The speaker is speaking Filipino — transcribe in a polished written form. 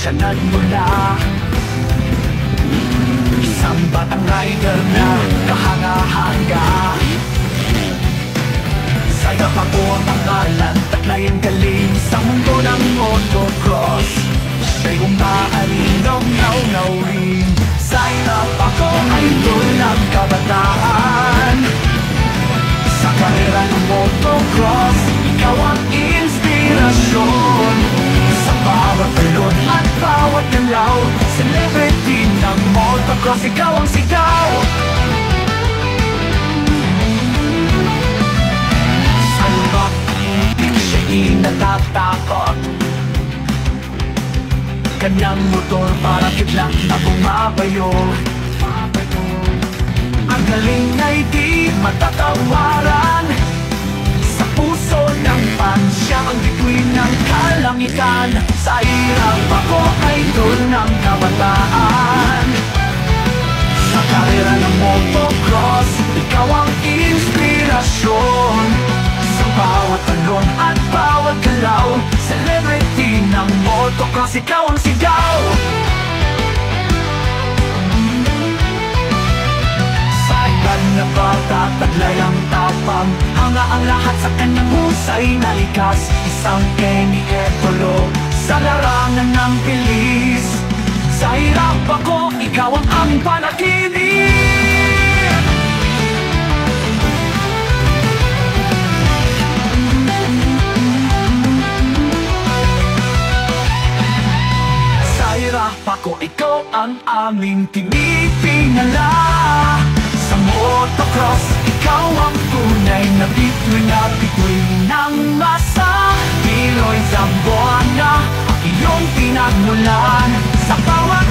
siya nagmula. Isang batang rider na kahanga-hanga. Sayap ako ang pangalan, taklayin galing sa mundo ng motocross. Siya'y umaalinong naw-nawin, sayap ako idol ng kabataan. Sa karera ng motocross, ikaw ang inspirasyon. Sa bawat talon at bawat galaw, celebrity ng motocross, ikaw ang sigaw. Salbak, di siya'y natatakot. Kanyang motor para kidlat na bumabayo. Ang galing ay di matatawaran. Sa puso ng fan, siya ang bituin ng kalangitan. Sa hirap ako idol ng kabataan. Sa karera ng motocross, ikaw ang inspirasyon. Sa bawat talon at bawat galaw, celebrity ng motocross, ikaw ang sigaw. Sa ilan na bata, taglay ang tapang, hanga ang lahat sa kanyang husay na likas. Isang Kenny Etolo sa larangan ng bilis. Sa hirap ako, ikaw ang panaginip. Sa hirap ako, ikaw ang aming tinipingala. Sa motocross, ikaw ang tunay na bituin ng masa. Pinoy Zamboanga, ang iyong pinagmulan. Sa bawat